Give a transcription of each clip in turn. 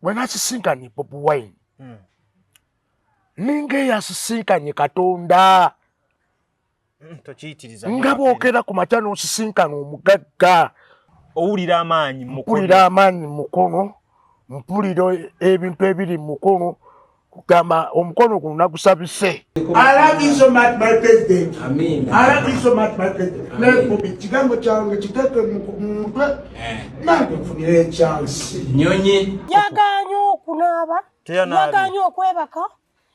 bwe nasisinkanye Bobi Wine ninga eyasisinkanye Katonda nga bookera ku makya n'osisinkana omugagga owulira amaanyi mukono mpulira ebintu ebiri mu mukono kugamba omukono guno nagusabise. I love you so much my president. Amen. I love you so much my president. Nebo kigambo kyange kiteke mu mutwe nange nfunire chance. Nyonyi yaganye okunaaba yaganye okwebaka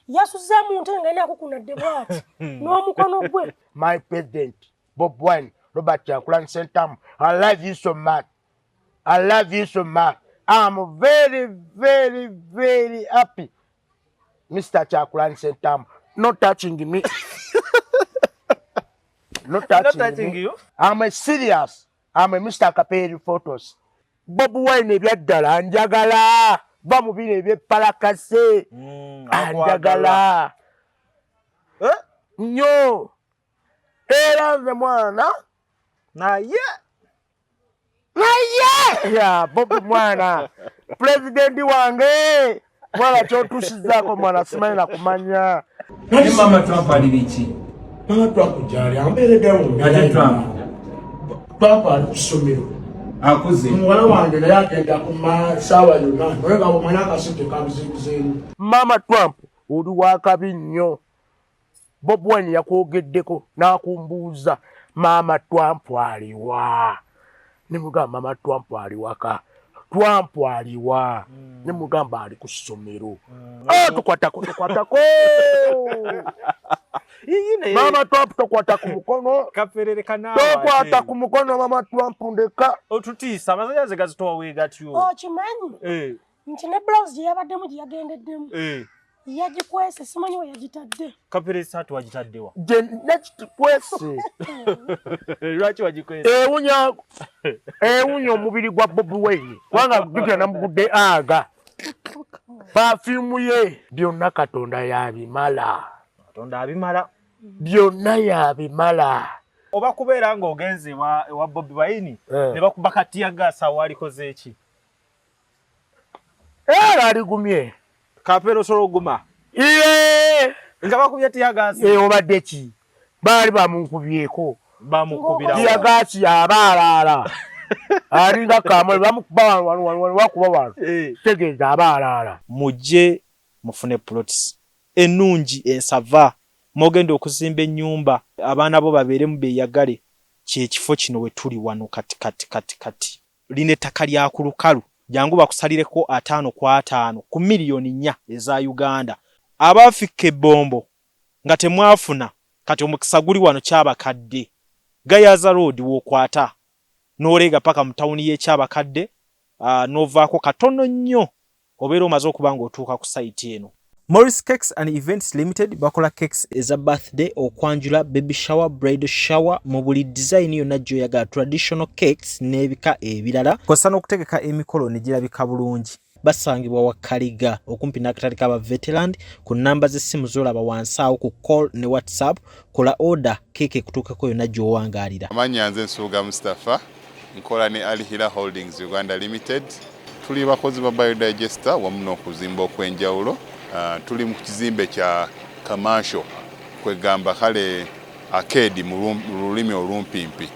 yasuze mu ntenga ina kukunadde bwati n'omukono gwe. My president Bobi Wine Robert Kyagulanyi Ssentamu, I love you so much. I love you so much. I'm very, very, very happy. Mr. Kyagulanyi Ssentamu, not touching me. Not touching you. I'm a serious. I'm a Mr. Kaperi photos. Bobi Wine ebyaddala njagala. Bamubira ebyepalakase. Njagala. Nnyo. Era nze mwana. Naye. Ya Bobi mwana. President wange. Mwana kyotusizaako mwana simanyi na kumanya. Ni Mama Trump alibiki. Mama Trump jali amberegewo. Ate Trump. Trump ali kusomero. Akuze. Mwana wange naye agenda ku masaawa yonna. Naye nga omwana akasente kabuzibuzeemu. Mama Trump oli wakabi nnyo. Bobi Wine yakwogeddeko n'akumbuuza Mama Trump aliwa. Nimugamba Mama Trump aliwaka. Trump aliwa. Nimugamba ali ku ssomero. Tukwatako. Mama Trump tokwata ku mukono. Kaperere kanawa. Tokwata ku mukono Mama Trump ndeka. Otutiisa amasanyaze gazitowa weegatyo. Kimanyi. Nti ne blouse gye yabaddemu gye yagendeddemu. Yagikwese simanyi we yagitadde. Kapere satu wagitaddewa. Next kwese. Lwaki wagikwese? Ewunya omubiri gwa Bobi Wine. Kubanga gutya namugudde aga. Perfume ye byonna Katonda yabimala. Katonda abimala. Byonna yabimala. Oba kubeera ng'ogenze wa Bobi Wine ne bakuba katiyagasa walikoze eki? Era aligumye. Kapero soroguma. Nga bakubye tiyagasi. Obadde ki? Baali bamunkubyeko. Bamukubira. Tiyagasi abaalaala. Alinga kamwe bamukuba wano wakuba wano. Tegeeza abaalaala. Mujje mufune plots ennungi ensava mogenda okuzimba ennyumba abaana bo babeeremu beeyagale kyekifo kino we tuli wano kati. Lino ettaka lya ku lukalu. Jangu bakusalireko 5 kwa 5 ku miliyoni 4 eza Uganda. Abafike bombo nga temwafuna kati omukisa guli wano kyabakadde. Gayaza road wokwata n'olega paka mu tawuni y'ekyabakadde novaako katono nnyo obeera omaze okuba ng'otuuka ku site eno. Morris Cakes and Events Limited bakola cakes eza birthday, okwanjula, baby shower, bridal shower mu buli design yonna gy'oyagala, traditional cakes n'ebika ebirala. Kosa n'okutegeka emikolo ne girabika bulungi. Basangibwa wa Kaliga okumpi n'akatale k'aba veteran ku namba z'essimu z'olaba wansi awo ku call ne WhatsApp. Kola order keke kutuukako yonna gy'owangaalira. Amanya nze Nsuuga Mustafa, nkola ne Alihira Holdings Uganda Limited. Tuli bakozi ba biodigester wamu n'okuzimba okw'enjawulo. Tuli mu kizimbe kya commercial kwegamba kale arcade mu lulimi olumpimpi.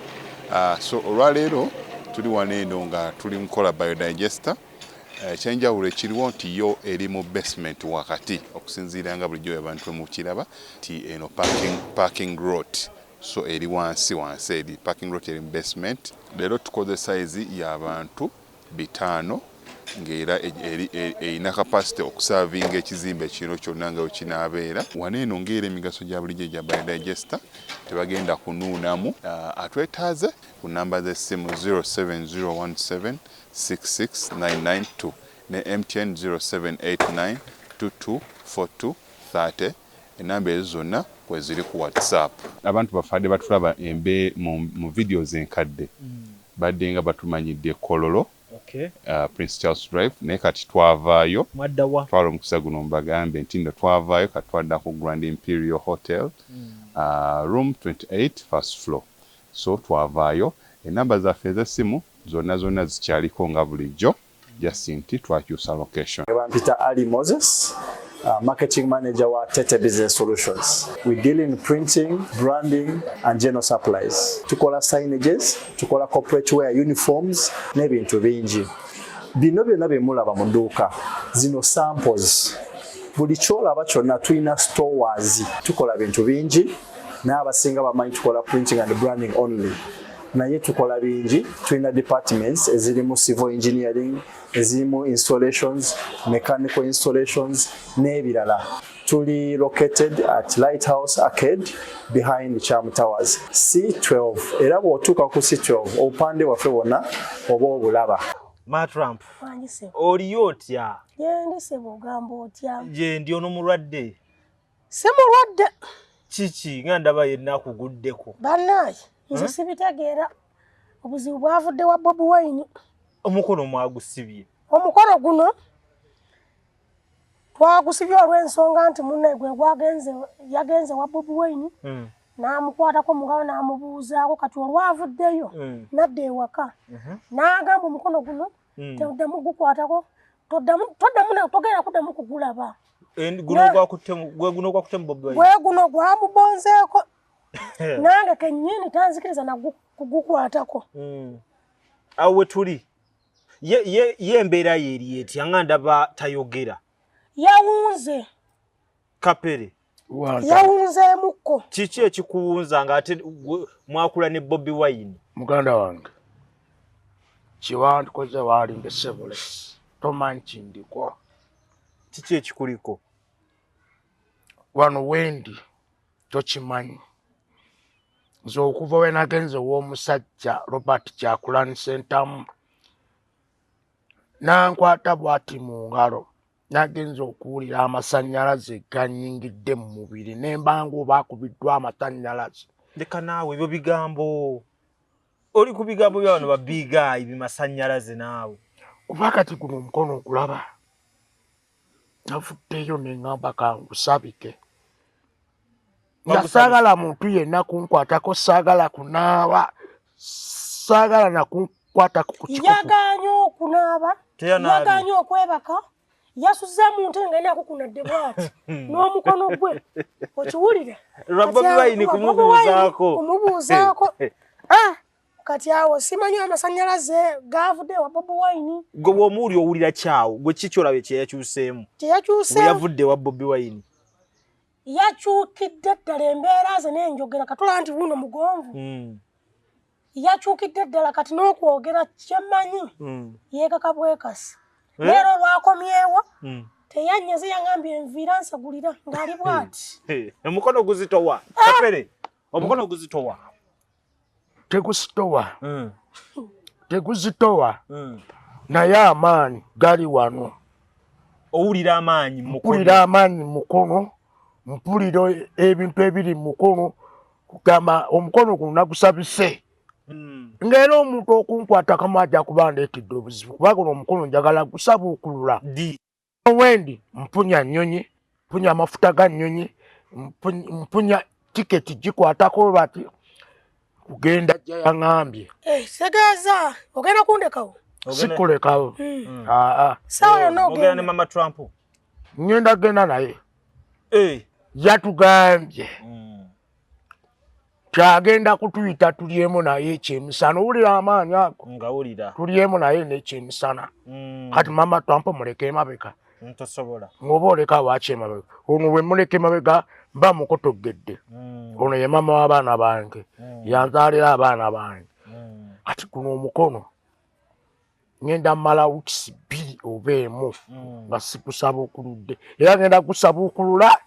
So olwaleero tuli waneeno nga tuli mukola biodigester. Ekyenjawulo ekiriwo nti yo eri mu basement wakati okusinziira nga bulijjo abantu mu kiraba ti eno parking lot. So eri wansi eri parking lot eri mu basement. Leero tukoze size y'abantu 5 ngera erina capacity okuservinga ekizimbe kino kyonna nga wekinaabeera. Waneeno ngera emigaso gya bulijjo gya biodigester tebagenda kunuunamu. Atwetaaze ku namba z'essimu 07017669992 ne MTN 0789224230. Enamba ezo zonna kwe ziri ku WhatsApp. Abantu bafadde batulaba mu videos enkadde badde nga batumanyidde Kololo. Prince Charles Drive naye kati twavaayo twala omukisa guno mbagambe nti nno twavaayo kati twadda ku Grand Imperial Hotel room 28 first floor. So twavaayo. Enamba zaffe ez'essimu zonna zikyaliko nga bulijjo Jacinti twakyusa location. Peter Ali Moses, marketing manager wa Tete Business Solutions. We deal in printing, branding and general supplies. Tukola signages, tukola corporate wear, uniforms n'ebintu bingi. Bino byonna bye mulaba mu dduuka. Zino samples. Buli kyolaba kyonna tulina stores. Tukola bintu bingi. N'abasinga bamanyi tukola printing and branding only. Naye tukola bingi, tulina departments ezirimu civil engineering, ezirimu installations, mechanical installations n'ebirala. Tuli located at Lighthouse Arcade behind Charm Towers. C12. Era bw'otuuka ku C12 obupande waffe wonna oba obulaba. Trump. Wanyise. Oliyo otya? Yendise bw'ogamba otya? Je ndi ono mulwadde. Si mulwadde. Kiki nga ndaba yenna akuguddeko. Bannaye. Nze sibitegeera obuzibu bwavudde wa Bobi Wine. Omukono mwagusibye. Omukono guno twagusibye olw'ensonga nti munne gwe yagenze wa Bobi Wine n'amukwatako mu ngalo n'amubuuzaako kati olwavuddeyo nadda ewaka n'agamba omukono guno toddamu gukwatako togenda kuddamu kugulaba. Guno gwakuttemu Bobi Wine? Gwe guno gwamubonzeeko. Nange kennyini tanzikiriza na kugukwatako. Awo we tuli. Ye embeera yeri etya nga ndaba tayogera. Yawunze. Kapere. Yawunzeemukko. Kiki ekikuwunza nga ate mwakula ne Bobi Wine? Muganda wange. Kiwandikoze waali ngesebule. Tomanyi kindiko. Kiki ekikuliko? Wano wendi tokimanyi. Nze okuva we nagenze w'omusajja Robert Kyagulanyi Ssentamu nankwata bw'ati mu ngalo nagenze okuwulira amasannyalaze gannyingidde mu mubiri n'embanga oba akubiddwa amasannyalaze. Leka naawe ebyo bigambo. Oli ku bigambo bya bano babigayi bimasannyalaze naawe. Oba kati guno omukono okulaba navuddeyo ne ŋŋamba kangusabike. Nga saagala muntu yenna kunkwatako, saagala kunaaba, saagala na kunkwatako ku kikutu. Yagaanye okunaaba, yagaanye okwebaka, yasuze muntu nga alina kukunadde bw'ati n'omukono gwe. Okiwulire? Bobi Wine kumubuuzaako. Kumubuuzaako. Kati awo simanyi amasannyalaze gaavudde wa Bobi Wine. Gwe bw'omuwulira owulira kyawo, gwe kiki olabe kye yakyuseemu? Bwe yavudde wa Bobi Wine. Yakyukidde ddala embeera ze n'enjogera katula nti wuno mugonvu. Yakyukidde ddala kati n'okwogera kyemmanyi yeekaka bwekasi. Leero lwakomyewo teyannyeze yangambye enviira nsagulira ng'ali bw'ati. Omukono guzitowa. Kapere, omukono guzitowa. Teguzitowa. Teguzitowa. Naye amaanyi gali wano. Owulira amaanyi mu mukono? Mpulira amaanyi mu mukono. Mpulira ebintu ebiri mu mukono. Kugamba omukono guno nagusabise. Ng'era omuntu okunkwata kamajja kuba ndeetedde obuzibu kuba guno omukono njagala gusabuukulula. Wendi mpunya nnyonyi, mpunya amafuta ga nnyonyi, mpunya tiketi gikwatako bati kugenda jja yaŋŋambye. Segaza ogenda kundekawo? Sikulekawo. Sawa yonna ogenda ne Mama Trump? Ngenda genda naye. Yatugambye kyagenda kutuyita tulyemu naye ekyemisana. Owulira amaanyi ago? Ngawulira. Tulyemu naye n'ekyemisana. Kati Mama Trump muleke emabega. Ntosobola. Ng'oba oleka waaki emabega. Ono bwe muleka emabega mba mukotoggedde. Ono ye mama w'abaana bange. Yanzaalira abaana bange. Kati guno omukono ngenda mmala wiikisi 2 oba 1 nga sikusabuukuludde. Era ngenda kusabuukulula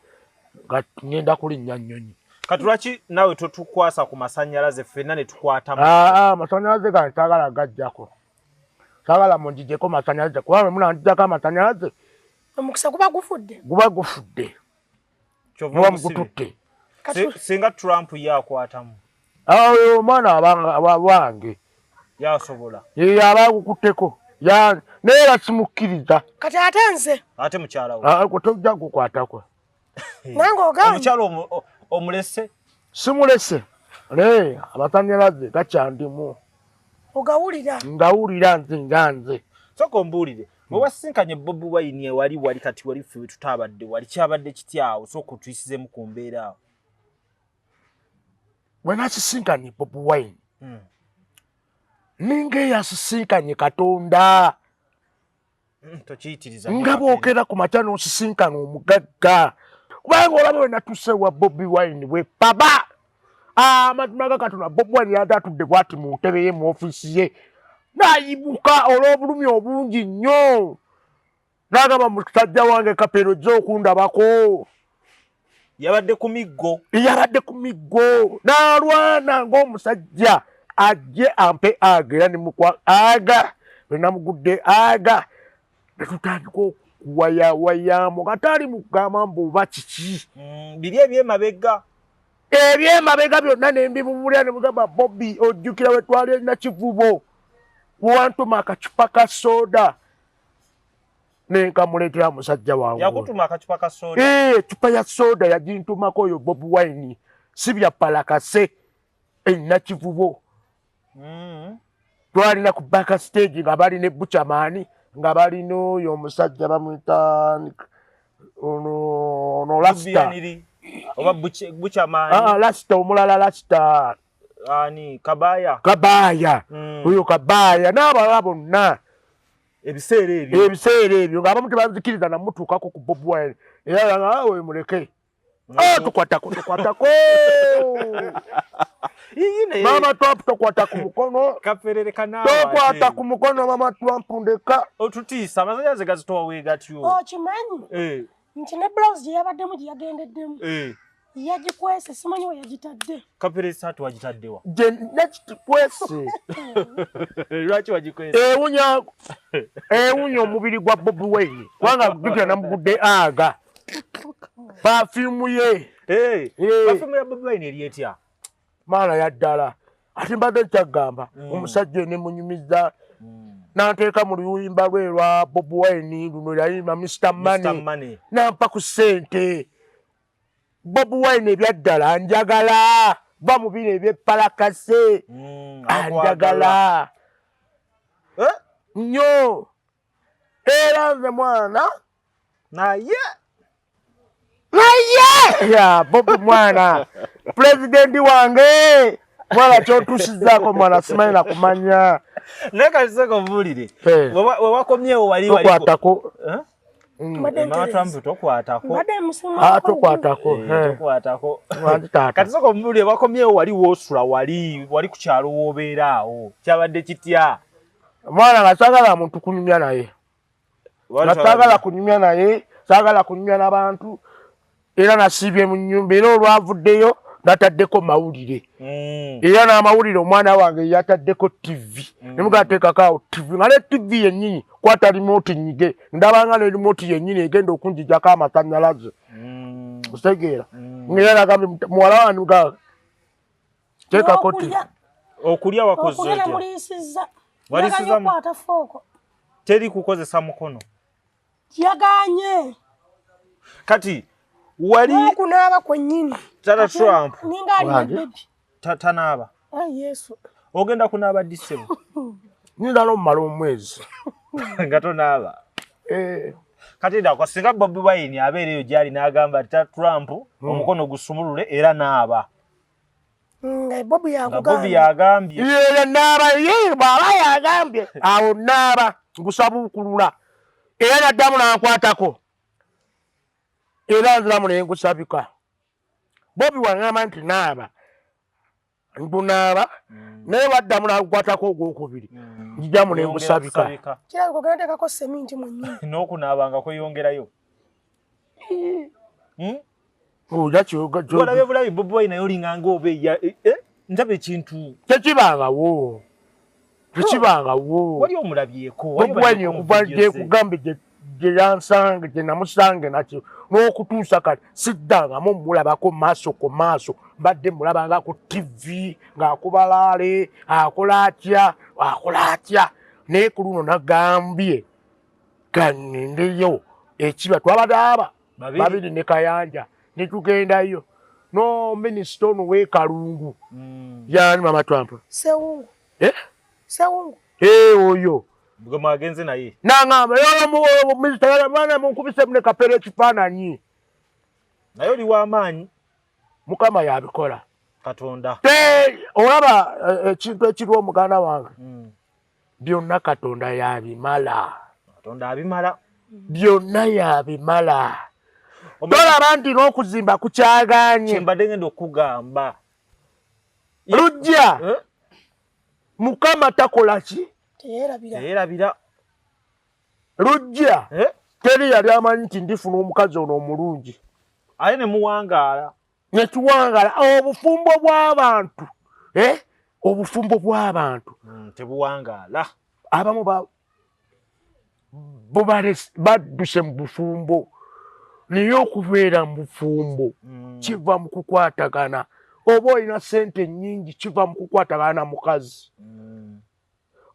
nga ngenda kulinnya nnyonyi. Kati lwaki naawe totukwasa ku masannyalaze ffenna ne tukwatamu? Masannyalaze gange saagala gajjako. Saagala munjijjeko masannyalaze kuba bwe munanjijjako amasannyalaze omukisa guba gufudde. Guba gufudde. Muba mugututte. Singa Trump yakwatamu? Awo omwana wange. Yasobola. Ye abagukutteko. Neera simukkiriza. Kati ate nze. Ate mukyala we. Gwe tojja gukwatako. Nange ogambye. Omukyala omulese? Simulese. Amasannyalaze gakyandimu. Ogawulira? Ngawulira nze nga nze. Soko mbulire. Wasinkanye Bobi Wine wali kati wali fiwe tutabadde wali kyabadde kityawo soko tuyisize mu kumbeera awo. Bwenasisinkanye Bobi Wine. Ninge yasisinkanye Katonda. Tochiyitiriza. Nga bookera ku makya n'osisinkana omugagga. Kubanga olaba we natuuse wa Bobi Wine we baba. Amazima ga Katonda Bobi Wine yatatudde bw'ati mu ntebe ye mu ofiisi ye. N'ayibuka olw'obulumi obungi nnyo. N'agamba musajja wange Kapere ojja okundabako. Yabadde ku miggo. N'alwana ng'omusajja ajje ampe aga era ne mukwa aga. We namugudde aga. Netutandika okuwayawayamo kataali mugamba mbuba kiki. Biri ebyemabega. Ebyemabega byonna ne mbibubulira ne mugamba Bobby ojjukira we twali na Kivubo. Wantuma akacupa ka soda. Nenkamuleetera musajja wangu. Yakutuma akacupa ka soda. Ecupa ya soda yagintumako oyo Bobi Wine. Sibya palakase. Na Kivubo. Twalina ku back stage nga bali ne Buchamani. Nga bali n'oyo omusajja bamwita ono Lasta. Oba Buchamani. Lasta omulala Lasta. Ani Kabaya. Oyo Kabaya n'abalala bonna. Ebiseera ebyo ng'abamu tebazikiriza namutuukako ku Bobi Wine. Era nga muleke. Tukwatako. Mama Trump tokwata ku mukono. Kaperere kanawa. Tokwata ku mukono Mama Trump ndeka. Otutiisa amazanya ze gazitowa weegatyo. Kimanyi. Nti ne blouse yabaddemu gye yagendeddemu. Yagikwese simanyi we yagitadde. Kapere satu wagitaddewa. Next kwese. Lwaki wagikwese? Ewunya omubiri gwa Bobi Wine. Wanga gukira namugudde aga. Perfume ye. Perfume ya Bobi Wine eri etya? Maana ya ddala. Ati mbadde nkyagamba omusajja ne munyumiza. N'anteeka mu luyimba lwe lwa Bobi Wine luno yayimba Mr. Money. N'ampa ku ssente. Bobi Wine ebyaddala njagala. Va mu bino ebyepalakase. Anjagala. Nnyo. Era nze mwana. Naye. Ya Bobi mwana. Presidenti wange. Mwana kyotuusizzaako mwana simanyi na kumanya. Nekaliseko mbulire. Wewakomyewo wali tokwatako. Mama Trump tokwatako. Tokwatako. Kati soko mbulire wakomyewo wali wosula wali ku kyalo woobeera awo. Kyabadde kitya? Mwana nga saagala muntu kunyumya naye. Saagala kunyumya naye. Saagala kunyumya n'abantu. Era nasiibye mu nnyumba era olwavuddeyo nataddeko mawulire. Era n'amawulire omwana wange yataddeko TV. Nemugateekako awo TV. Nga ne TV yennyini kwata remote nyige. Ndabanga ne remote yennyini egenda okunjijjako amasannyalaze. Osegeera. Ngera nagambye muwala wange nga teekako TV. Okulya wakoze otya? Okulya mulisiza. Walisiza mu. Teri kukozesa mukono. Yaganye. Kati wali kunaaba kwennyini. Tata Trump. Ninga ali baby. Tanaaba. Yesu. Ogenda kunaaba December. Ninda no mmala omwezi. Ngato naaba. Kati ndako singa Bobi Wine abeereyo gyali n'agamba Tata Trump omukono gusumulule era naaba. Bobi yagambye. Ye naaba ye baba yagambye. Awo naaba ngusabukulula. Era naddamu n'ankwatako. Era nziramu naye ngusabika. Bobi wangamba nti naaba. Mbunaaba. Naye waddamu n'ankwatako ogwokubiri. Njijjamu naye ngusabika. Kira kugendeekako seminti mu nnyumba. N'okunaabanga kweyongerayo. Olabye bulabi Bobi Wine olinganga obeeya. Njabe ekintu. Tekibangawo. Wali omulabyeko. Bobi Wine okuva gye kugambe gye yansange gye namusange nakyo n'okutuusa kati siddangamu mulabako maaso ku maaso mbadde mulabanga ku TV ng'akuba laale akola atya naye ku luno nagambye kanendeyo ekiba twabadaaba babiri ne Kayanja ne tugendayo no minisita ono w'ekalungu yani Mama Trump Sewungu. Oyo Bwe mwagenze naye. Nangamba yo Mr. Mwana munkubise mune Kapere ekifaananyi. Naye oli w'amaanyi. Mukama yabikola. Katonda. Olaba ekintu ekiriwo muganda wange. Byonna Katonda yabimala. Katonda abimala. Byonna yabimala. Tolaba nti n'okuzimba kukyagaanye. Kyembadde ngenda okugamba. Lujja. Mukama takola ki? Teyeerabira. Lujja. Teri yali amanyi nti ndifuna omukazi ono omulungi. Aye ne muwangaala. Ne tuwangaala obufumbo bw'abantu. Obufumbo bw'abantu. Tebuwangaala. Abamu badduse mu bufumbo. Naye okubeera mu bufumbo kiva mu kukwatagana. Oba olina ssente nnyingi kiva mu kukwatagana na mukazi.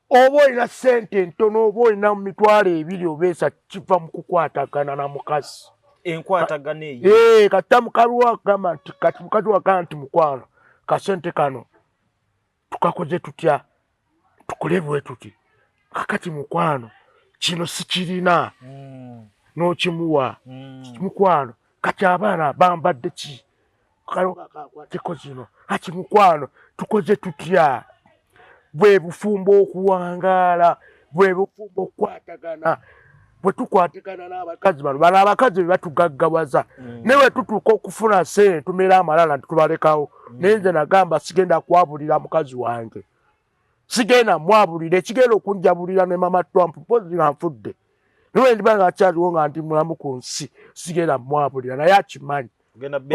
Oba olina ssente ntono oba olina mu mitwalo 2 oba 3 kiva mu kukwatagana na mukazi. Enkwatagana eyo. Kata mukaluwa agamba nti kati mukazi wagamba nti mukwano kasente kano tukakoze tutya tukole bwe tuti kakati mukwano kino sikirina n'okimuwa mukwano kati abaana bambadde ki kaluwa kakwateko kino kati mukwano tukoze tutya bwe bufumbo okuwangaala bwe bufumbo okukwatagana bwe tukwatagana n'abakazi bano abakazi be batugaggawaza newe tutuuka okufuna ssente tumera amalala tubalekawo naye nze nagamba sigenda kwabulira mukazi wange sigenda mwabulira ekigenda okunjabulira ne mama Trump pozi nga nfudde niwe ndiba nga akyaliwo nga ndi mulamu ku nsi sigenda mwabulira naye akimanyi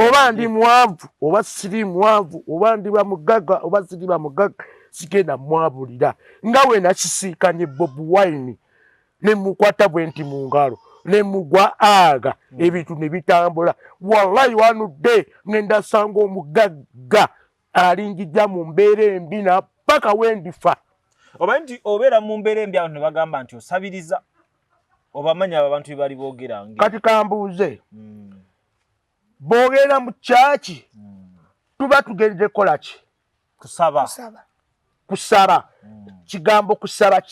oba ndi mwanvu oba siri mwanvu oba ndiba mugagga oba siriba mugagga sigenda mwabulira nga we nakisiikanye Bobi Wine ne mukwata bwenti mu ngalo ne mugwa aga ebintu ne bitambula wallahi wanudde ngenda sanga omugagga alinjija mu mbeera embi na paka wendifa. Oba nti obeera mu mbeera embi abantu ne bagamba nti osabiriza obamanya abantu bye bali boogera nge. Kati kambuuze boogera mu kyaki tuba tugenze kola ki? Kusaba. Kigambo kusaba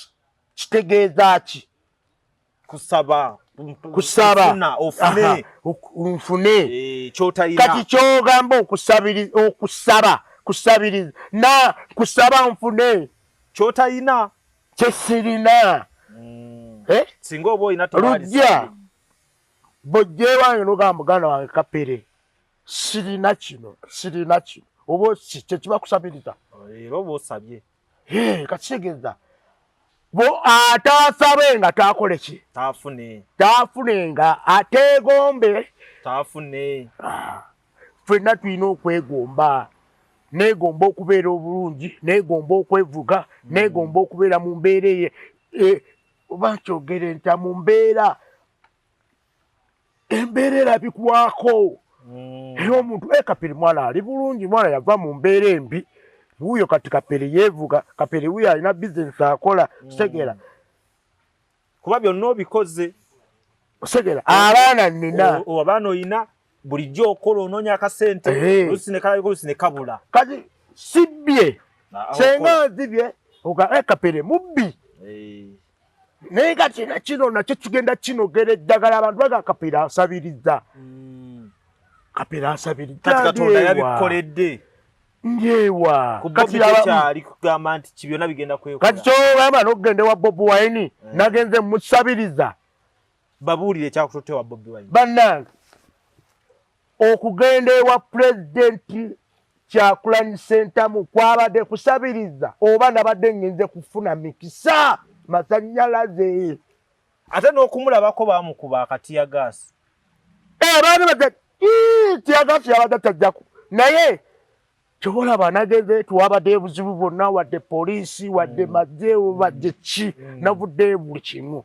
kitegeeza ki? Kusaba ofune kyotayina. Kati kyogamba kusabiriza na kusaba nfune kyotayina kyesirina. Singa oba olina Lujja bojje wange n'ogamba muganda wange Kapere sirina kino oba kyekiba kusabiriza era oba osabye kakitegeeza bo ataasabe nga taakole ki taafunenga ateegombe ffenna tulina okwegomba neegomba okubeera obulungi neegomba okwevuga neegomba okubeera mu mbeera oba nkyogere nta mu mbeera embeera erabikwako era omuntu Kapere mwana ali bulungi mwana yava mu mbeera embi wuyo kati Kapere yeevuga Kapere wuyo alina bizinesi akola segera kuba byonna obikoze segera abaana nnina abaana oyina bulijjo okola onoonya akasente olusi ne kabula kati sibbye senga nzibye Kapere mubbi naye kati nakino nakyo kigenda kinogera eddagala abantu baga Kapere asabiriza Kapere asabiriza kati Katonda yabikoledde njewa kati kyali kugamba nti kibyonna bigenda kwekola kati kyogamba n'okugenda ewa Bobi Wine nagenze musabiriza babuulire ekyakututte wa Bobi Wine bannange okugenda ewa pulezidenti Kyagulanyi Ssentamu kwabadde kusabiriza oba nabadde ngenze kufuna mikisa masannyalaze ate n'okumulabako baamukuba akatiyagaasi baani bate tiyagaasi yabadde tajjaku naye kyobalaba nagenze tuwabadde ebuzibu bwonna wadde poliisi wadde mazze wadde ki navudde buli kimu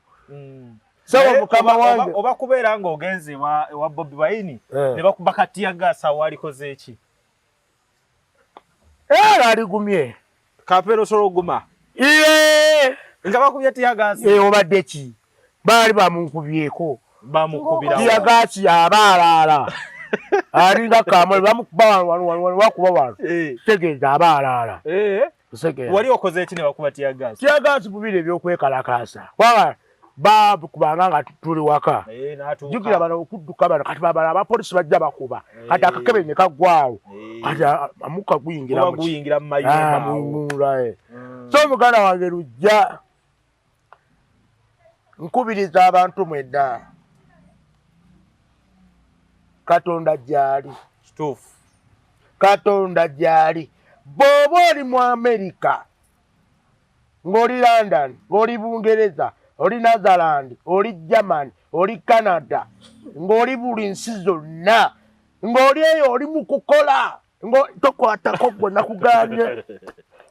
sawa mukama wange oba kubeera ng'ogenze ewa Bobi Wine ne bakuba katiyagaasi awo alikoze eki aligumye Kapere osobola oguma nga bakubye tiyagaasi obadde ki baali bamunkubyeko bamukubira tiyagaasi abaalaala alinga kamwe bamukuba wano wakuba wano tegeeza abaalaala Osekeera. Wali okoze ekine bakuba tiyagas. Tiyagas bubire byokwekalakasa. Kwaba babu kubanga nga tuli waka. N'atuuka. Jukira bano okudduka bano kati babala abapolisi bajja bakuba. Kati akakebe ne kagwawo. Kati amuka guyingira mu. Guyingira mu mayumba. Mulaye. So muganda wange lujja nkubiriza abantu mwedda. Katonda jali. Kituufu. Katonda jali. Bw'oba oli mu America, ng'oli London, ng'oli Bungereza, oli Netherland, oli Germany, oli Canada, ng'oli buli nsi zonna, ng'oli eyo oli mu kukola, tokwatako gwe nakugambye,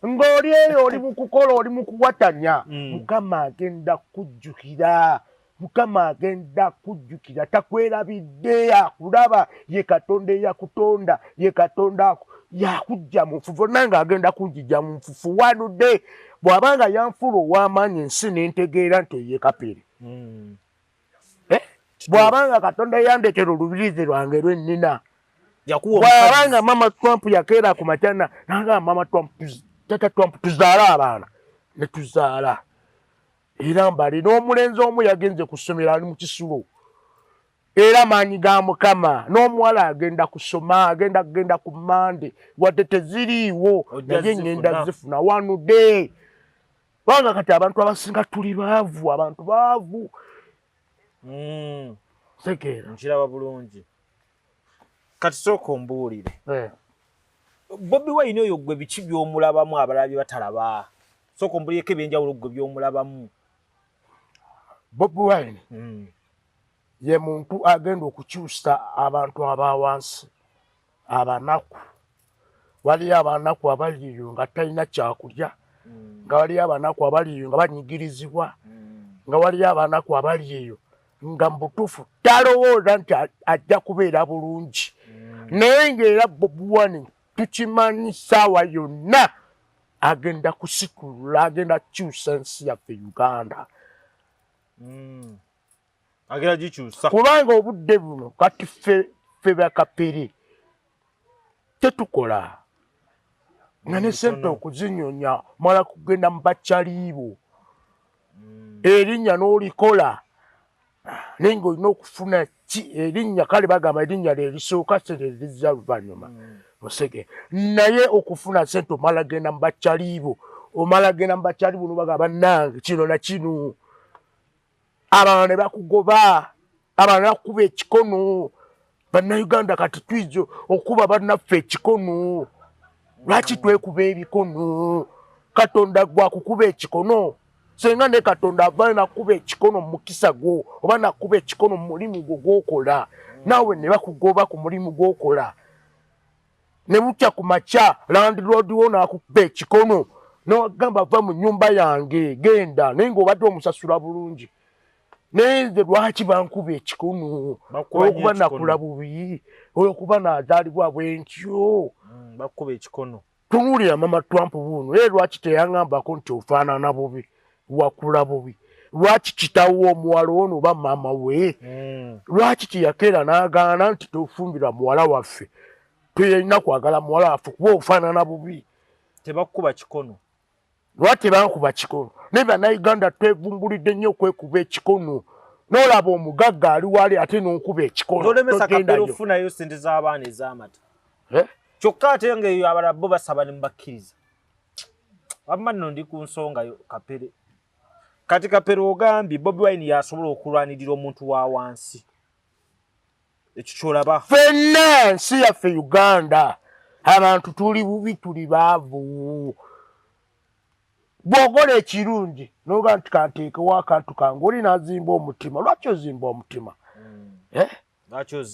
ng'oli eyo oli mu kukola, oli mu kuwatanya, Mukama agenda kujjukira. Mukama agenda kujjukira, takwerabidde, akulaba, ye Katonda eyakutonda, ye Katonda yakujja mu nfufu, nange agenda kunjija mu nfufu wanudde. Bw'abanga yanfula ow'amaanyi ensi n'entegeera nti ye Kapere. Bw'abanga Katonda yandekera olubirizi lwange lwennina. Bw'abanga Mama Trump yakeera ku matyana, nanga Mama Trump, Tata Trump tuzaala abaana, ne tuzaala. Era mbali n'omulenzi omu yagenze ku ssomero ali mu kisulo. Era maanyi ga Mukama, n'omuwala agenda kusoma, agenda ku Mande, wadde teziriiwo, naye ngenda zifuna wanudde. Wanga kati abantu abasinga tuli baavu, abantu baavu. Sekeera. Nkiraba bulungi. Kati sooka ombuulire. Bobi Wine oyo gwe biki by'omulabamu abalala batalaba? Sooka ombuulireko ebyenjawulo gwe by'omulabamu. Bobi Wine ye muntu agenda okukyusa abantu abawansi, abanaku. Waliyo abanaku abaliyo nga talina kyakulya, nga waliyo abanaku abaliyo nga banyigirizibwa, nga waliyo abanaku abaliyo nga mu butuufu talowooza nti ajja kubeera bulungi. Naye ng'era Bobi Wine tukimanyi ssaawa yonna agenda kusikula, agenda kukyusa ensi yaffe Uganda. Agenda gikyusa. Kubanga obudde buno kati ffe bakapere tetukola. Nga ne sente okuzinyonya mala kugenda mu bakyaliibo. Erinnya n'olikola. Naye ng'olina okufuna erinnya, kale bagamba erinnya lerisooka sente lizza luvannyuma. Osege. Naye okufuna sente omala genda mu bakyaliibo. Omala genda mu bakyaliibo n'obagamba bannange kino na kino. Abaana ne bakugoba, abaana ne bakuba ekikono. Bannayuganda kati twiza okuba bannaffe ekikono. Lwaki twekuba ebikono? Katonda gwa kukuba ekikono. Senga ne Katonda avaayo nakuba ekikono mu mukisa gwo, oba nakuba ekikono mu mulimu gwo gw'okola. Naawe ne bakugoba ku mulimu gw'okola. Ne bukya ku makya landlord wo n'akuba ekikono. N'ogamba va mu nnyumba yange, genda, naye ng'obadde omusasula bulungi. Naye nze lwaki bankuba ekikono? Olw'okuba nakula bubi, olw'okuba nazaalibwa bwentyo. Bakuba ekikono. Tunuulira Mama Trump buno, ye lwaki teyangambako nti ofaanana bubi, wakula bubi? Lwaki kitaawo omuwala ono oba maama we? Lwaki teyakeera n'agaana nti tofumbira muwala waffe? Tuyina kwagala muwala waffe kuba ofaanana bubi. Tebakuba kikono. Lwaki tebankuba kikono? Ne bannayuganda twevumbulidde nnyo okwekuba ekikono. N'olaba omugagga ali wali ate n'onkuba ekikono. Tolemesa Kapere ofunayo ssente z'abaana ez'amata. Kyokka ate ng'eyo abalala bo basaba ne mubakkiriza. Wamma nno ndi ku nsonga yo Kapere. Kati Kapere ogambye Bobi Wine yasobola okulwanirira omuntu wa wansi. Ekyo ky'olaba. Ffenna ensi yaffe Uganda abantu tuli bubi, tuli baavu. Bw'okola ekirungi n'oga nti kanteekewo akantu kange oli n'azimba omutima. Lwaki ozimba omutima?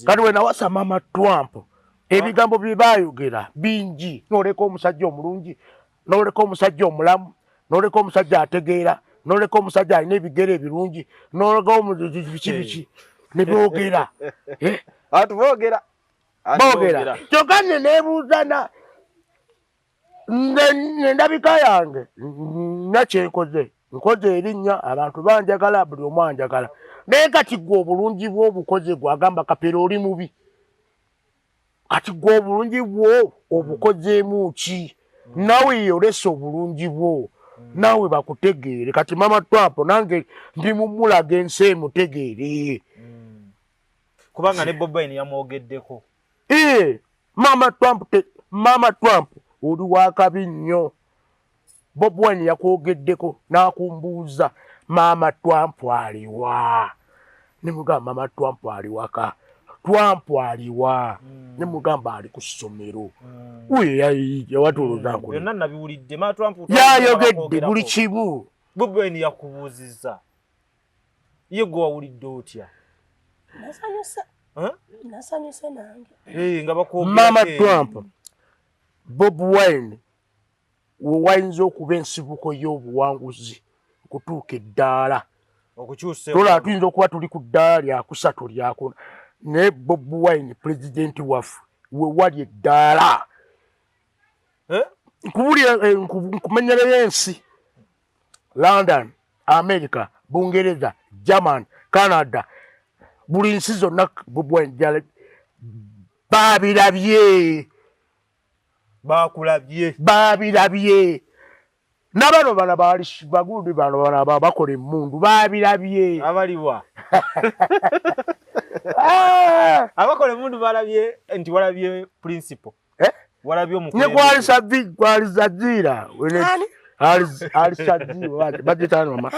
Kati we nawasa Mama Trump ebigambo bye baayogera bingi. N'oleka omusajja omulungi, n'oleka omusajja omulamu, n'oleka omusajja ategeera, n'oleka omusajja alina ebigere ebirungi, n'oleka biki biki ne boogera. Boogera. Kyokka nne neebuuzana n'endabika yange nakyenkoze. Nkoze erinnya, abantu banjagala, buli omu anjagala. Naye kati gwe obulungi bwo obukoze gwagamba Kapere oli mubi. Kati gwe obulungi bwo obukozeemu ki? nawe yolesa obulungi bwo nawe bakutegeere kati mama Trump nange ndi mumulaga ensi emutegeere kubanga ne Bobi Wine yamwogeddeko mama Trump oli wakabi nnyo Bobi Wine yakwogeddeko n'akumbuuza mama Trump aliwa nemugamba mama Trump aliwaka Trump aliwa nemugamba ali ku ssomero uye watuluza nkulu byonna nabiwulidde mama Trump yayogedde buli kimu Bobi Wine yakubuuzizza ye gwe wawulidde otya nasanyuse nange nga bakwogera mama Trump Bobi Wine wayinza okuba ensibuko y'obuwanguzi okutuuka eddaala tola tuyinza okuba tuli ku ddaala lyakusatu lyakuna naye Bobi Wine pulezidenti waffe we wali eddaala nkumenyereyo ensi London, America, Bungereza, German, Canada buli nsi zonna Bobi Wine babirabye nabano bana bali bagundi bano bana bakola emmundu babirabye abaliwa abakola emmundu balabye nti walabye principle walabye omukulu ne kwali zadira ali sadira bagitana mama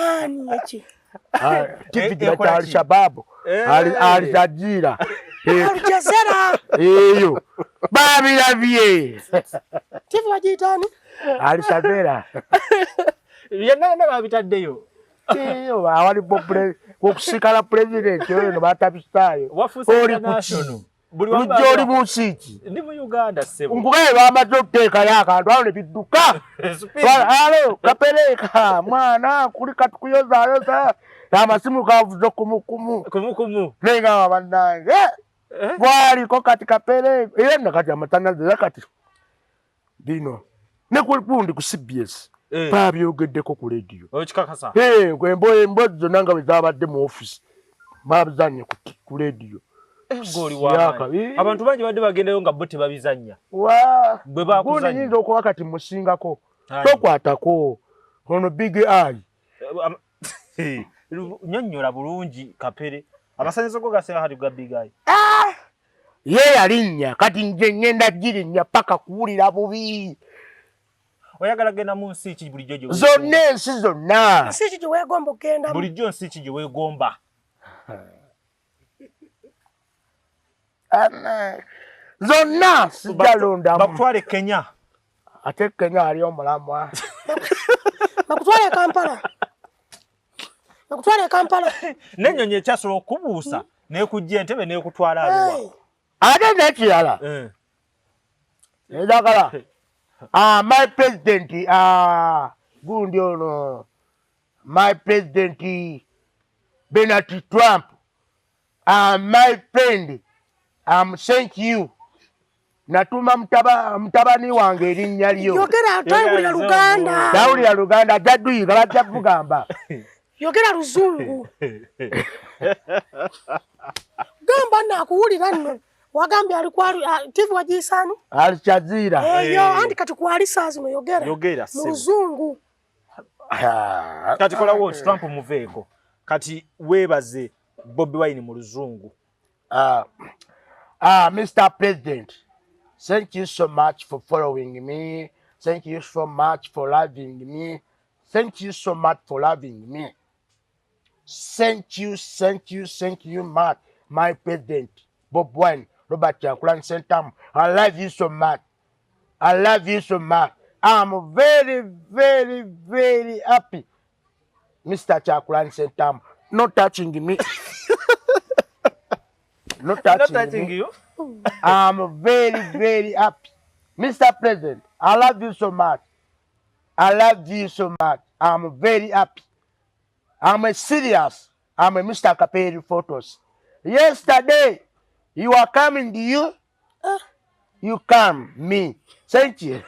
echi tipi ali shababu ali zadira Aljazera eyo babirabye tipi bagitani ali sadira yenna babitaddeyo eyo awali okusikala president oyo no batabistayo oli national buli wajoli musiki ndi mu Uganda sebo ngugaye bamaze okuteeka yakantu awo ne bidduka alo kapeleka mwana kuli katukuyozayoza amasimu kavuze kumukumu nenga bannange bwaliko kati kapeleka era nakati amatanaze kati dino ne kulipundi ku CBS babyogeddeko ku radio okikakasa embo zonna nga bwe zabadde mu office babizanye ku radio ngoli abantu bangi badde bagendayo nga bo tebabizanya bwe bakuzanya nyinza okuba kati musingako tokwatako ono big eye nyonnyola bulungi kapere amasanyizo go gasema hali ga big eye ye yalinnya kati nje ngenda girinnya paka kuwulira bubi oyagala genda mu nsi ki bulijjo gye zonna ensi zonna nsi ki gye weegomba okgenda bulijjo nsi ki gye weegomba zonna sijalondamu bakutwale Kenya ate Kenya ali omulamwa bakutwale Kampala n'ennyonyi ekyasobola okubuusa n'ekujja Entebbe n'ekutwala Arua ate n'ekirala edagala my president gundi ono my president Donald Trump my friend thank you natuma mutabani wange erinnya lyo yogera atawulira Luganda tawulira Luganda jadduyiga bajja kugamba yogera Luzungu gamba nakuwulira nno wagambye ali kwali TV wajisani ali Chazira eyo andi kati kwali saa zino yogera mu Luzungu kati kola wo Trump muveeko kati weebaze Bobi Wine mu Luzungu Mr. President, thank you so much for following me. Thank you so much for loving me. Thank you so much for loving me. Thank you much, my president, Bobi Wine, Robert Kyagulanyi Ssentamu. I love you so much. I love you so much. I'm very, very, very happy, Mr. Kyagulanyi Ssentamu. Not touching me. Not touching you. I'm very, very happy. Mr. President, I love you so much. I love you so much. I'm very happy. I'm serious. I'm a Mr. Kaperi photos. Yesterday, you are coming to you. You come, me. Thank you.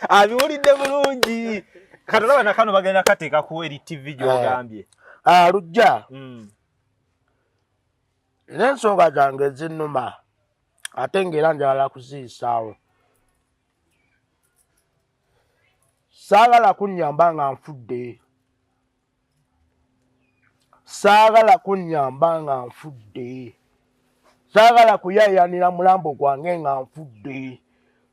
Abiwulidde bulungi. Katolaba nakano bagenda kateeka ku eri TV gy'ogambye. Lujja. N'ensonga zange zinnuma ate ng'era njagala kuziisaawo. saagala kunnyamba nga nfudde. Saagala kunnyamba nga nfudde. Saagala kuyaayaanira mulambo gwange nga nfudde.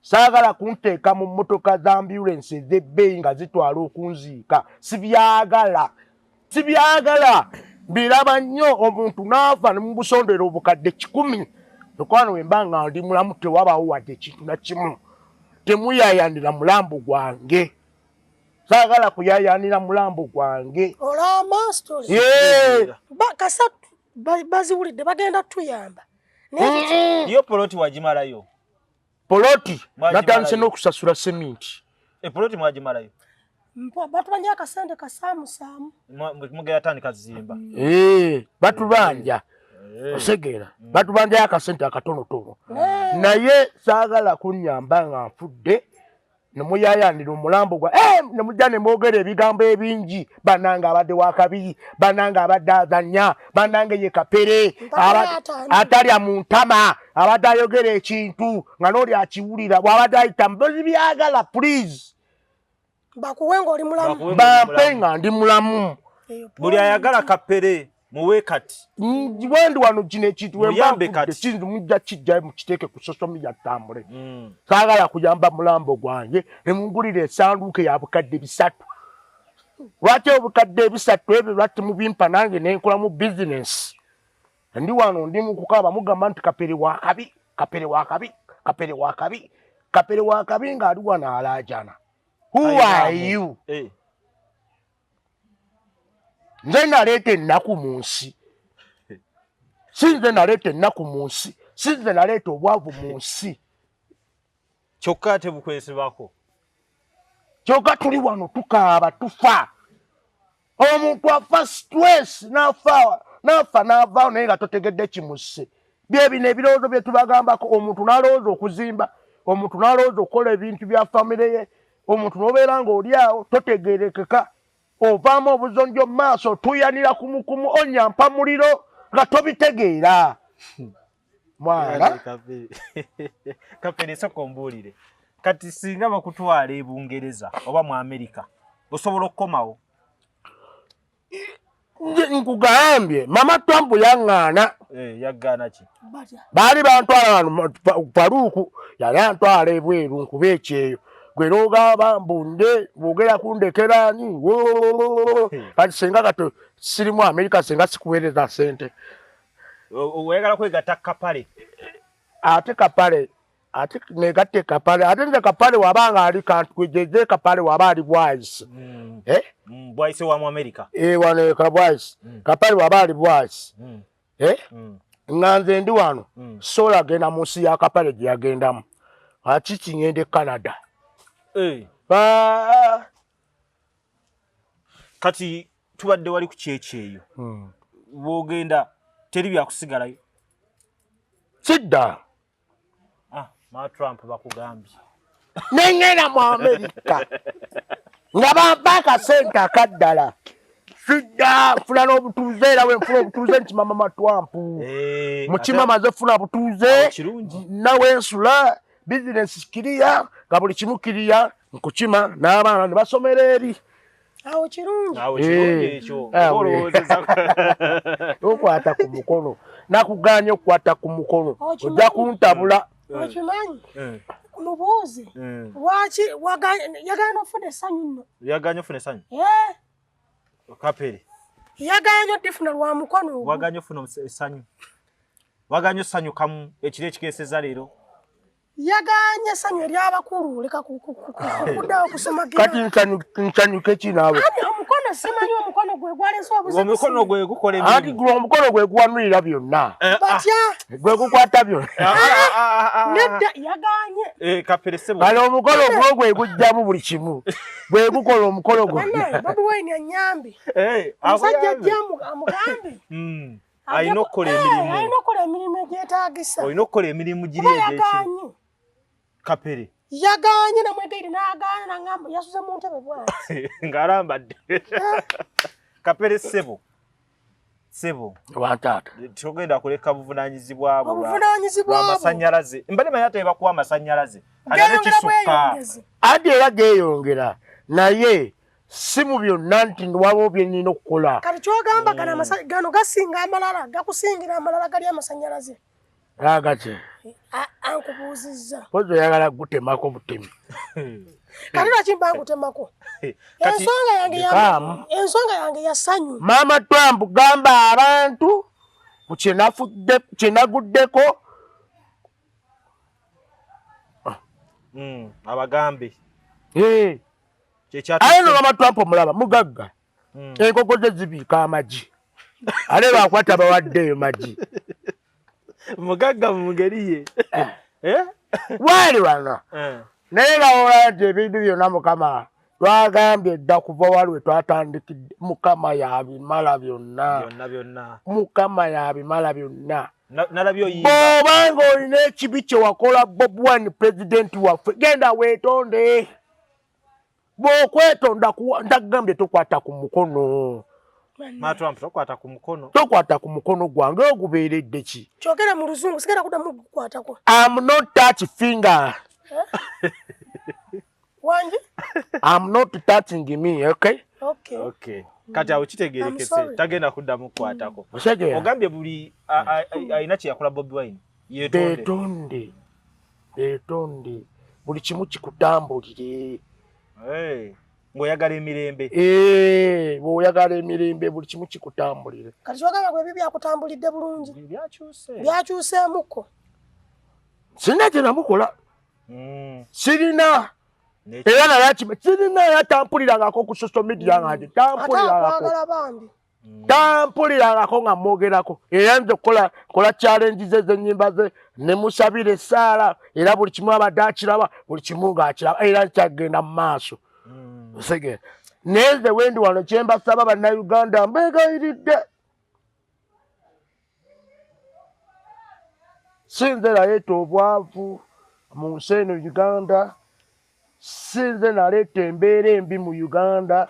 Saagala kunteeka mu mmotoka za ambulance ez'ebbeeyi nga zitwala okunziika. Sibyagala. Sibyagala. Mbiraba nnyo omuntu n'afa ne mu busondero obukadde 10. Mukwano we mba nga ndi mulamu tewabaawo wadde ekintu na kimu. Temuyaayaanira mulambo gwange. Saagala kuyaayaanira mulambo gwange. Olama story. Kasatu baziwulidde bagenda tuyamba. Yo poloti wagimalayo. Poloti natandise n'okusasula seminti. Poloti mwagimalayo. Batubanja akasente kasaamusaamu. Mugera tandika zimba. Batubanja. Osegera. Batubanja akasente akatonotono. Naye saagala kunnyamba nga nfudde. Nemuyaayaanira omulambo gwa nemujja ne mwogera ebigambo ebingi. Bannange abadde wakabi, bannange abadde azannya, bannange ye kapere, atalya mu ntama, abadde ayogera ekintu nga n'oli akiwulira bw'abadde ayita mbozi byagala please. Bakuwe ng'oli mulamu. Bampe nga ndi mulamu. Buli ayagala kapere muwe kati. Wendi wano kino ekintu wemba kintu mujja kijja mukiteeke ku social media tambule. Saagala kuyamba mulambo gwange ne mungulira essanduuke ya bukadde 3. Lwaki obukadde 3 ebyo lwaki mubimpa nange nenkola mu business. Ndi wano ndi mu kukaba mugamba nti kapere wa kabi, kapere wa kabi, kapere wa kabi, kapere wa kabi ng'ali wano alaajana. Who are you? Nze naleeta ennaku mu nsi. Si nze naleeta ennaku mu nsi. Si nze naleeta obwavu mu nsi. Kyokka ate bukwesebako. Kyokka tuli wano tukaaba tufa. Omuntu afa stress n'afa n'avaawo naye nga totegedde kimusse. Byebino ebirowoozo bye tubagambako omuntu n'alowooza okuzimba, omuntu n'alowooza okukola ebintu bya famire ye, omuntu n'obeera ng'oli awo totegeerekeka. Ovaamu obuzonjo maaso tuyanira kumukumu onyampa muliro nga tobitegeera. Mwana kapere soko mbuulire kati singa bakutwala e Bungereza oba mu Amerika osobola okukomawo. Nkugambye mama Trump yaŋŋaana. Yaggaana ki? Baali bantwala Faruku yali antwala ebweru nkuba ekyeyo. Gwe n'ogamba mbunde bwogera kundekeraani kati singa kato sirimu Amerika singa sikuweereza sente. Oyagala kwegatta kapale. Ate kapale ate negatte kapale ate nze kapale wabanga ali kantwejeze kapale waba ali bwise. Bwise wa mu Amerika. Wano ka bwise. Kapale waba ali bwise. Nganze ndi wano. Sola genda mu nsi ya kapale gye yagendamu. Akiki ngende Canada. Kati tubadde wali ku kyekyeyo. Bwogenda teri byakusigalayo. Sidda. Ma Trump bakugambye. Nengenda mu Amerika. Nga bampa akasente akaddala. Sidda funa n'obutuuze era we nfuna obutuuze nti mama Trump. Mukima maze funa butuuze. Nawe nsula. Business kiriya nga buli kimu kiriya nkukima n'abaana ne basomera eri. Awo kirungi. Awo kirungi ekyo. Okwata ku mukono. Nakuganye okukwata ku mukono. Ojja kuntabula. Okimanyi? Mubuuze. Lwaki yaganya ofuna essanyu nno? Yaganya ofuna essanyu? Kapere. Yaganya otifuna lwa mukono. Waganya ofuna essanyu. Waganya essanyu kamu ekiro ekikeeseza leero. Yaganya essanyu ery'abakulu leka kuddawo kusoma kati nsanyuke ki naawe? Omukono simanyi omukono gwe gwaleese obuzito. Omukono gwe gukola emirimu. Ati gwe omukono gwe guwanulira byonna. Batya? Gwe gukwata byonna. Nedda yaganye. Kapere sebo. Kale omukono gwo gwe gujjamu buli kimu. Gwe gukola omukono gwe. Babu Wine anyambe. Omusajja ajja amugambe. Ayina okukola emirimu. Ayina okukola emirimu egyetaagisa. Oyina okukola emirimu giri egy'ekimu. Kapere. Yaganye namwegaire n'agaana n'angamba yasuze mu ntebe bw'ati. Ng'alambadde. Kapere sebo. Sebo. Wantata. Togenda kuleka buvunaanyizibwa bwo. Obuvunaanyizibwa bwo. Amasannyalaze. Mbali mayata ebakuwa amasannyalaze. Alina kisukka. Adi era geeyongera. naye si mu byonna nti waliwo bye nnina okukola. Kati kyogamba gano gasinga amalala gakusingira amalala gali amasannyalaze. Agate. Ankubuuzizza. Pozo oyagala gutemako butemi. Kati lwaki mba ngutemako? Ensonga yange ya ssanyu. Maama Trump gamba abantu ku kyenaguddeko abagambe. Aye no Maama Trump omulaba mugagga. Enkoko ze zibiika amagi. Ale bakwata abawaddeyo magi. Mugagga mu ngeri ye. Wali wano. Naye bawola nti ebintu byonna Mukama twagambye dda kuva waliwe twatandikidde. Mukama yabimala byonna. Mukama yabimala byonna. Nalabyo yimba. Bw'obanga olina ekibi kye wakola Bobi Wine pulezidenti waffe genda weetonde. Bw'okwetonda ndagambye tokwata ku mukono. Trump tokwata ku mukono. Tokwata ku mukono gwange ogubeeredde ki? Kyogera mu luzungu sigenda kuddamu kukwatako. I'm not touch finger. Wanji? I'm not touching me, okay? Okay. Kati awo kitegeerekese tagenda kuddamu kukwatako. Ogambye buli ayina kye yakola Bobi Wine beetonde buli kimu kikutambulire. Ng'oyagala emirembe. Bw'oyagala emirembe buli kimu kikutambulire. Kati kyogamba gwe ebyo byakutambulidde bulungi. Byakyuseemuko. Sirina kye namukola. Sirina. Era naye sirina yatampulirangako ku social media nga tampulirangako nga mwogerako. Era nze kola challenge ze z'ennyimba ze ne musabira essaala era buli kimu abadde akiraba buli kimu ng'akiraba era kyagenda mu maaso. Osege. Neze wendi wano kyembasaba bannayuganda mbegayiridde. Sinze naleeta obwavu mu nsi eno Uganda. Sinze naleeta embeera embi mu Uganda.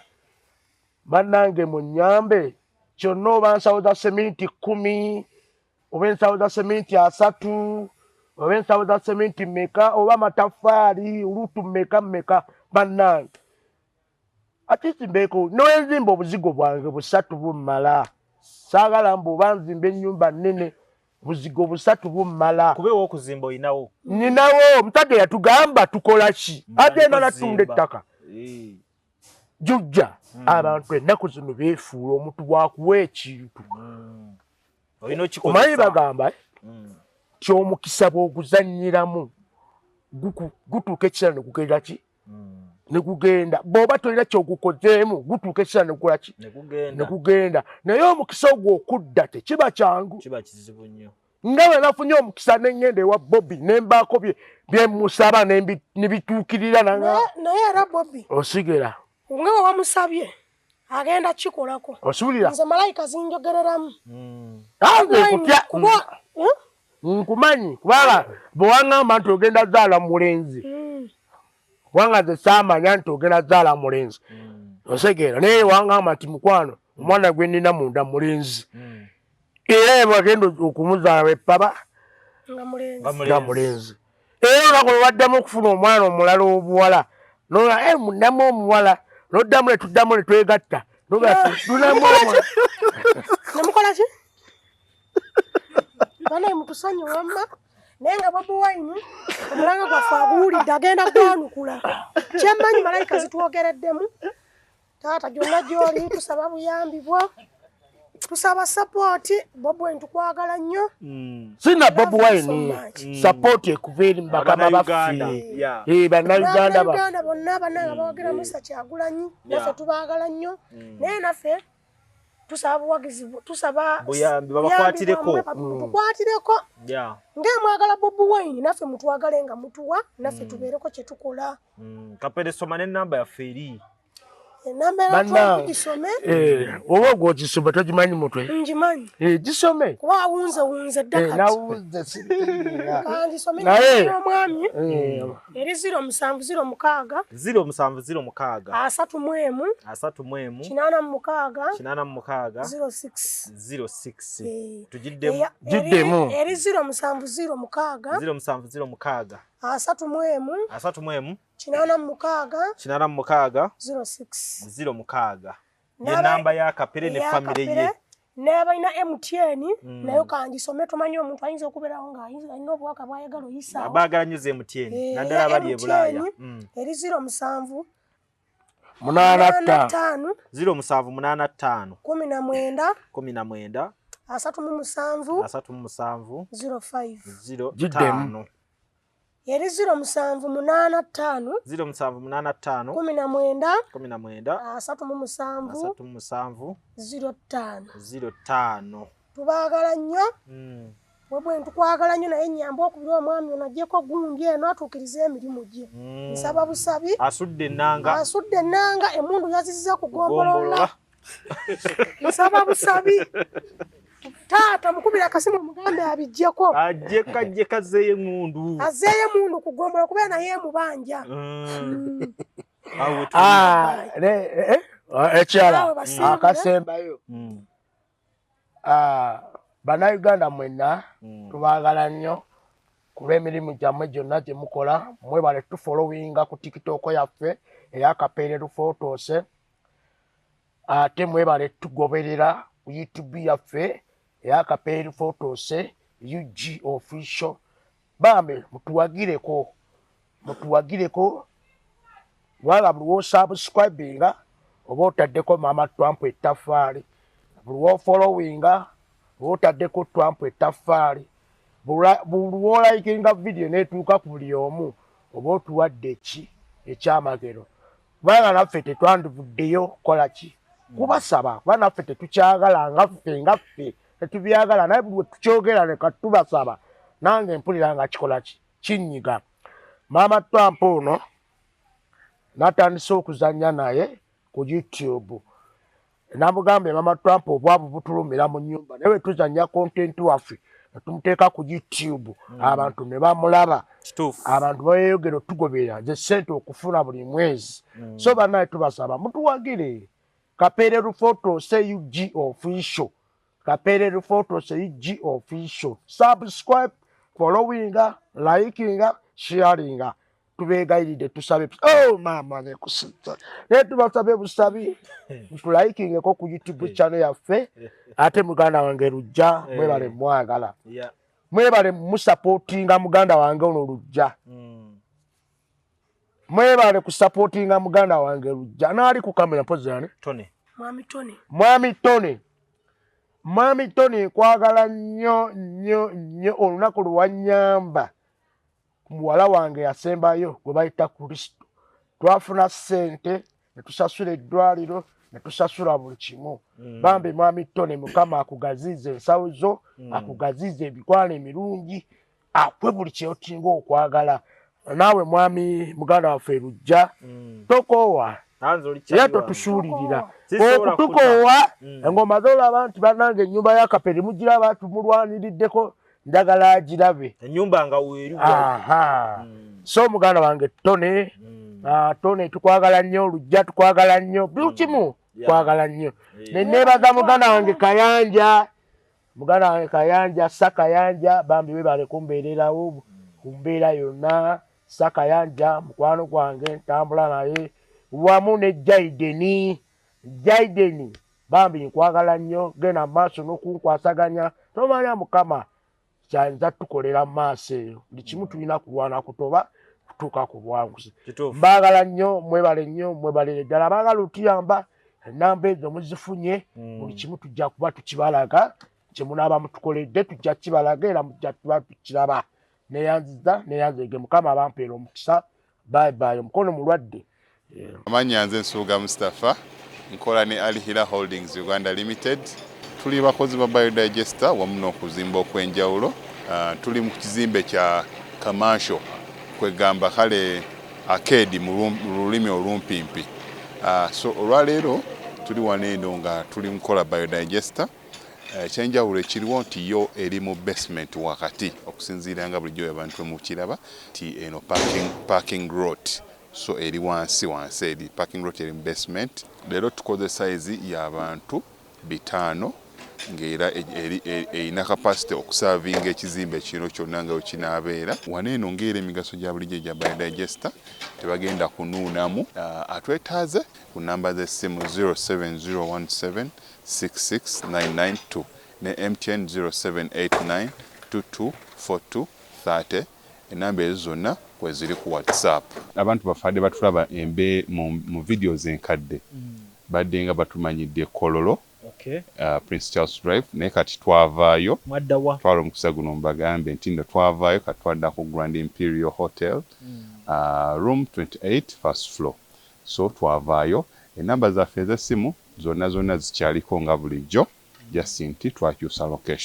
Bannange munnyambe. Kyonna oba nsawo za seminti 10, oba ensawo za seminti 3, oba ensawo za seminti mmeka, oba amataffaali olutu mmeka bannange. Ate simbeeko n'enzimba obuzigo bwange 3 bummala. Saagala mbuba nzimba ennyumba nnene buzigo 3 bummala. Kubeewo okuzimba oyinawo. Ninawo omusajja yatugamba tukola ki? Agenda natunda ettaka. Jujja abantu ennaku zino beefuula omuntu bwakuwa ekintu. Omanyi bagamba ky'omukisa bw'oguzannyiramu gutuuka ekiseera ne kugenda ki? Ne kugenda. Bw'oba tolina ky'ogukozeemu gutuuka ekiseera ne kukola ki? Ne kugenda. Naye omukisa ogwo okudda tekiba kyangu. Kiba kizibu nnyo. Nga bwe nafunye omukisa ne ngenda ewa Bobby ne mbaako bye musaba ne bituukirira nanga. Naye era Bobby. Osigera. Nga bwe wamusabye agenda kikolako. Osubulira. Nze malayika zinjogereramu. Kutya. Nkumanyi kubanga bwe waŋŋamba nti ogenda zaala mulenzi. Kubanga nze saamanya nti ogenda zaala mulenzi. Osegeera naye waŋŋamba nti mukwano omwana gwe nnina munda mulenzi. Era bwagenda okumuzaala epapa nga mulenzi. Era olwako lwaddemu okufuna omwana omulala obuwala. Nola munnamu omuwala. Noddamu ne tuddamu ne twegatta. Tunamu omwana. Nemukola ki? Banaye mutusonyiwe wamma. Naye nga Bobi Wine omulanga gwaffe aguwulidde agenda gwanukula. Kyemmanyi malayika zitwogereddemu. Taata gyonna gy'oli tusaba buyambi bwo. Tusaba support. Bobi Wine tukwagala nnyo. Sina Bobi Wine support ekuva eri mu bakama baffe. Bannayuganda bonna bannanga bawagera Musa Kyagulanyi. Naffe tubaagala nnyo. Naye naffe tusaba buwagizi tusaba buyambi babakwatireko. Tukwatireko. Ng'emwagala Bobi Wine naffe mutwagale nga mutuwa naffe tubeereko kye tukola. Kapere soma n'ennamba yaffe eri. Enamba gisome. Oba ogw'ogisoma togimanyi mutwe? Ngimanyi. Gisome. Kuba awunze ddakati. Nawunze sirina. Kangisome n'omwami. Eri 0706. 0706. 31. 86. 06. Tugiddemu. Giddemu. Eri 0706. 0706. 31. 86 06 ye namba ya Kapere ne family ye n'abalina MTN nayo kangisome tumanyi omuntu ayinza okubeerawo ng'alina obwaka bw'ayagala oyisaawo abaagala nnyo MTN naddala bali e Bulaaya eri 07 85 0785 19 19 37 05 Giddemu. eri 0785 0785 19 19 37 05 tubaagala nnyo bwe tukwagala nnyo naye nnyamba okubira omwami ono aggyeko gundi eno atuukirize emirimu gye nsaba busabi asudde ennanga emmundu yazizza kugombolola nsaba busabi taata mukubira akasimu mugambe abijjeko ajje kazeeye emmundu kugombolola kubeera naye mubanja ekyala akasembayo bannayuganda mwenna tubaagala nnyo ku lw'emirimu gyammwe gyonna gye mukola mwebale tufolowinga ku tikitoko yaffe eya Kapere Photos ate mwebale tugoberera ku YouTube yaffe eya Kapere Photos UG official bambe mutuwagireko wala buli wosubscribinga oba otaddeko Mama Trump ettaffaali buli wofollowinga oba otaddeko Trump ettaffaali buli wolayikinga video netuuka ku buli omu oba otuwadde ki ekyamagero kubanga naffe tetwandivuddeyo kukola ki kubasaba kuba naffe tetukyagala ngaffe tetubyagala naye buli wetukyogera leka tubasaba nange mpulira nga kikola ki kinnyiga Mama Trump ono natandise okuzannya naye ku YouTube namugambye Mama Trump obwavu butulumira mu nnyumba naye tuzannya content waffe tumuteeka ku YouTube abantu ne bamulaba abantu bayeyogera tugobera ze sente okufuna buli mwezi so banaye tubasaba mutuwagire Kapere Photos UG official Kapere Photos UG official subscribe followinga likinga sharinga tubeegayiride tusabe mama nekusita netubasabe busabi tulikingeko ku YouTube channel yaffe ate muganda wange Lujja mwebale mwagala mwebale musupportinga muganda wange ono Lujja mwebale kusupportinga muganda wange Lujja naali ku kamera pozane Mwami Tony kwagala nnyo olunaku lwanyamba muwala wange yasembayo gwe bayita Kristo twafuna ssente ne tusasula eddwaliro ne tusasula buli kimu bambi Mwami Tony Mukama akugazize ensawo zo akugazize ebikwano emirungi akwe buli kyotinga okwagala naawe mwami muganda waffe Lujja tokoowa era totusuulirira okutukoowa engoma zolaba nti bannange ennyumba ya Kapere mugiraba tumulwaniriddeko njagala agirabe ennyumba nga weeri so muganda wange Tony tukwagala nnyo Lujja tukwagala nnyo buli kimu twagala nnyo neneebaza muganda wange Kayanja Sakayanja bambi webale kumbeererawo ku mbeera yonna Sakayanja mukwano gwange ntambula naye wamu ne Jaideni bambi nkwagala nnyo genda maaso n'okunkwasaganya tomanya Mukama kyanza tukolera maaso eyo buli kimu tulina kulwana kutoba kutuuka ku bwanguzi mbaagala nnyo mwebale ddala baagala otuyamba enamba ezo muzifunye buli kimu tujja kuba tukibalaga kyemunaaba mutukoledde tujja kibalaga era mujja tuba tukiraba neyanzige Mukama abampeera omukisa bye omukono mulwadde Amannya nze Nsuuga Mustafa nkola ne Alihira Holdings Uganda Limited tuli bakozi ba Biodigester wamu n'okuzimba okw'enjawulo tuli mu kizimbe kya commercial kwegamba kale arcade mu lulimi olumpimpi so olwaleero tuli waneeno nga tuli mukola Biodigester ekyenjawulo ekiriwo nti yo eri mu basement wakati okusinziira nga bulijjo abantu mukiraba ti eno parking lot so eri wansi eri parking lot eri mu basement leero tukoze size y'abantu 5 ng'era erina capacity okusavinga ekizimbe kino kyonna nga wekinaabeera. Wano eno ng'era emigaso gya bulijjo gya biodigester tebagenda kunuunamu. Atwetaaze ku namba z'essimu 07017669992 ne MTN 0789224230. Enamba ezo zonna kwe ziri ku WhatsApp. Abantu bafadde batulaba mu videos enkadde badde nga batumanyidde Kololo, Prince Charles Drive, naye kati twavaayo twala omukisa guno mbagambe nti nno twavaayo kati twadda ku Grand Imperial Hotel, room 28 first floor. So twavaayo, enamba zaffe ez'essimu zonna zikyaliko nga bulijjo, just nti twakyusa location.